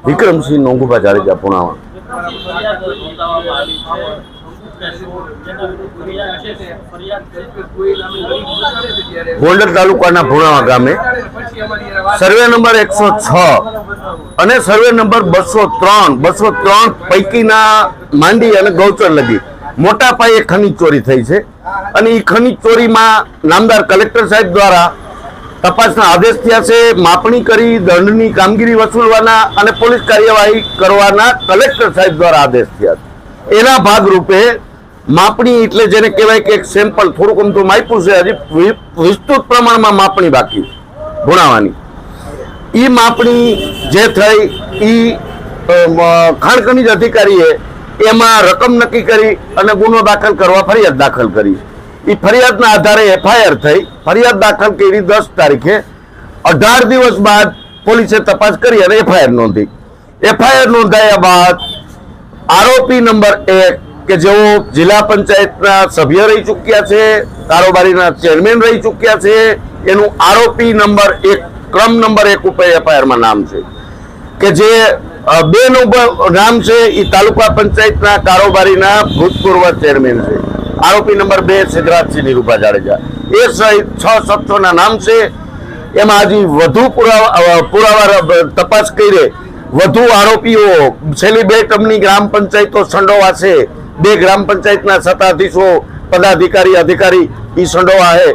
વિક્રમસિંહ નોંગુભા જાડેજા પુણાવા. ગોંડલ તાલુકાના પુણાવા ગામે survey number 106 અને સર્વે નંબર 203 પૈકીના માંડી અને ગૌચર લગી મોટા પાયે ખનીજ ચોરી થઈ છે અને એ ખનીજ ચોરીમાં નામદાર કલેક્ટર સાહેબ દ્વારા તપાસના આદેશ થયા છે. માપણી કરી દંડની કામગીરી વસૂલવાના અને પોલીસ કાર્યવાહી કરવાના કલેક્ટર સાહેબ દ્વારા આદેશ થયા છે. એના ભાગરૂપે માપણી એટલે જેને કહેવાય કે એક સેમ્પલ થોડુંક અમથું માપ્યું છે, હજી વિસ્તૃત પ્રમાણમાં માપણી બાકી ભુણાવાની. એ માપણી જે થઈ એ ખાણ ખનીજ અધિકારીએ એમાં રકમ નક્કી કરી અને ગુનો દાખલ કરવા ફરિયાદ દાખલ કરી. એ ફરિયાદના આધારે એફઆઈઆર થઈ. ફરિયાદ દાખલ કરી 10 તારીખે. 18 દિવસ બાદ પોલીસે તપાસ કરી અને એફઆઈઆર નોંધી. એફઆઈઆર નોંધાયા બાદ આરોપી નંબર 1 કે જેઓ જિલ્લા પંચાયતના સભ્ય રહી ચૂક્યા છે, કારોબારીના ચેરમેન રહી ચૂક્યા છે, એનું આરોપી નંબર 1 ક્રમ નંબર 1 ઉપર એફઆઈઆરમાં નામ છે કે જે 2 નંબર નામ છે એ તાલુકા પંચાયતના કારોબારીના ભૂતપૂર્વ ચેરમેન છે. આરોપી નંબર 2 સિદ્ધરાજસિંહ નીરુભા જાડેજા એ સહિત 6 શખ્સોના નામ છે. એમાં હજી વધુ પુરાવા તપાસ કરી વધુ આરોપીઓ છેલ્લી 2 ટર્મની ગ્રામ પંચાયતો સંડોવાશે. 2 ગ્રામ પંચાયતના સત્તાધીશો પદાધિકારી અધિકારી એ સંડોવા છે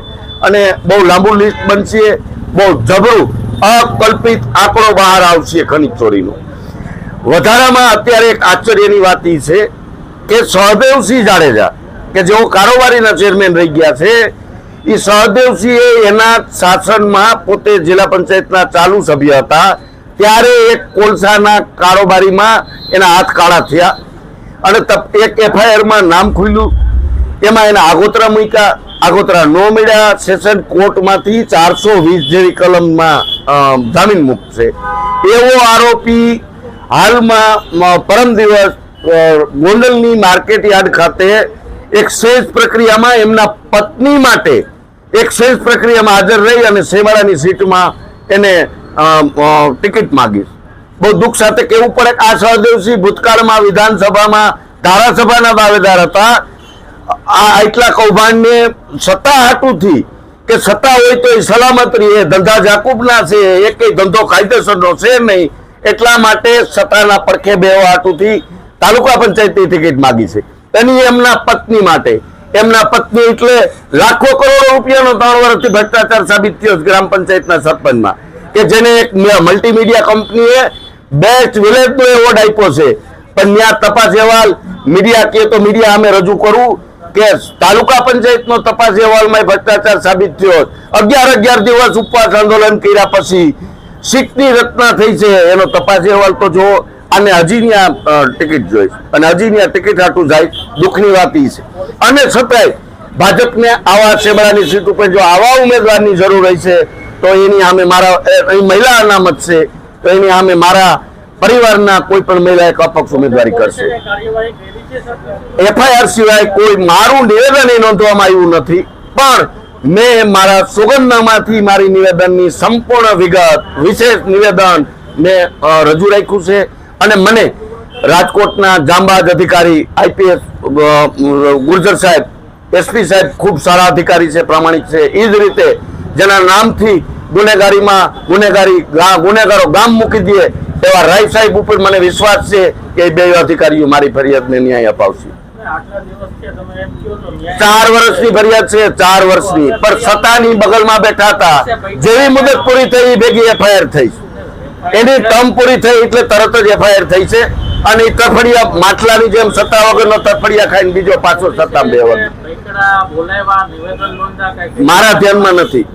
અને બહુ લાંબુ લિસ્ટ બનશે. બહુ જબરું અકલ્પિત આંકડો બહાર આવશે ખનીજ ચોરીનો. વધારામાં અત્યારે એક આશ્ચર્યની વાત એ છે કે સહદેવસિંહ જાડેજા કે જેઓ કારોબારીના ચેરમેન રહી ગયા છે, એ સહદેવસિંહે એના શાસનમાં પોતે જિલ્લા પંચાયતના ચાલુ સભ્ય હતા ત્યારે એક કોલસાના કારોબારીમાં એના હાથ કાળા થયા અને એક એફઆઈઆરમાં નામ ખુલ્યું. એમાં એના આગોતરા મૂક્યા, આગોતરા ન મળ્યા. સેશન કોર્ટમાંથી 420 જેવી કલમમાં જામીન મુક્ત છે. એવો આરોપી હાલમાં પરમ દિવસ ગોંડલની માર્કેટ યાર્ડ ખાતે એક સેજ પ્રક્રિયામાં એમના પત્ની માટે એક સેજ પ્રક્રિયામાં હાજર રહી અને સેવાળાની સીટમાં એને ટિકિટ માંગી. બહુ દુઃખ સાથે કહેવું પડે કે આ સહદેવસિંહ ભૂતકાળમાં વિધાનસભામાં ધારાસભાના દાવેદાર હતા. આ એટલા કૌભાંડને સત્તા હાટુથી કે સત્તા હોય તો એ સલામત રહે, ધંધા જાકુબના છે, એક ધંધો કાયદેસરનો છે નહીં, એટલા માટે સત્તાના પડખે બેવા હાટુથી તાલુકા પંચાયતની ટિકિટ માંગી છે. એની એમના પત્ની માટે. એમના પત્ની એટલે લાખો કરોડો રૂપિયાનો 3 વર્ષથી ભ્રષ્ટાચાર સાબિત થયો ગ્રામ પંચાયતના સરપંચમાં કે જેને એક મલ્ટીમીડિયા કંપનીએ બેસ્ટ વિલેજનો એવોર્ડ આપ્યો છે. પણ ત્યાં તપાસ અહેવાલ મીડિયા કહે તો મીડિયા અમે રજૂ કરવું કે તાલુકા પંચાયતનો તપાસ અહેવાલમાં ભ્રષ્ટાચાર સાબિત થયો. 11 દિવસ ઉપવાસ આંદોલન કર્યા પછી સીટની રચના થઈ છે. એનો તપાસ અહેવાલ તો જો અને હજી ત્યાં ટિકિટ જોઈ અને હજી ત્યાં ટિકિટ હાટું જાય. દુઃખની વાત એ છે. અને છતાંય ભાજપને આવા શેબડાની સીટ ઉપર જો આવા ઉમેદવારની જરૂર હોય છે તો એની સામે મારા મહિલા અનામત છે તો એની સામે મારા પરિવારના કોઈ પણ મહિલા એક અપક્ષ ઉમેદવારી કરશે. એફઆઈઆર સિવાય કોઈ મારું નિવેદન એ નોંધવામાં આવ્યું નથી, પણ મેં મારા સોગંદનામાથી મારી નિવેદનની સંપૂર્ણ વિગત વિશેષ નિવેદન મેં રજૂ રાખ્યું છે. અને મને રાજકોટના જાંબાજ અધિકારી આઈપીએસ ગુર્જર સાહેબ, એસપી સાહેબ ખૂબ સારા અધિકારી છે, પ્રામાણિક છે. એ જ રીતે જેના નામથી ગુનેગારો ગામ મૂકી દે એવા રાય સાહેબ ઉપર મને વિશ્વાસ છે કે એ 2 અધિકારીઓ મારી ફરિયાદને ન્યાય અપાવશે. 4 વર્ષની ફરિયાદ છે, 4 વર્ષની. પણ સત્તાની બગલમાં બેઠા હતા. જેવી મુદત પૂરી થઈ ભેગી એફઆઈઆર થઈ. એની ટર્મ પૂરી થઈ એટલે તરત જ એફઆઈઆર થઈ છે. અને તરફડિયા માટલાની જેમ સત્તા વગરનો તરફડિયા ખાઈને બીજો પાછો સત્તા બેવા. મારા ધ્યાનમાં નથી.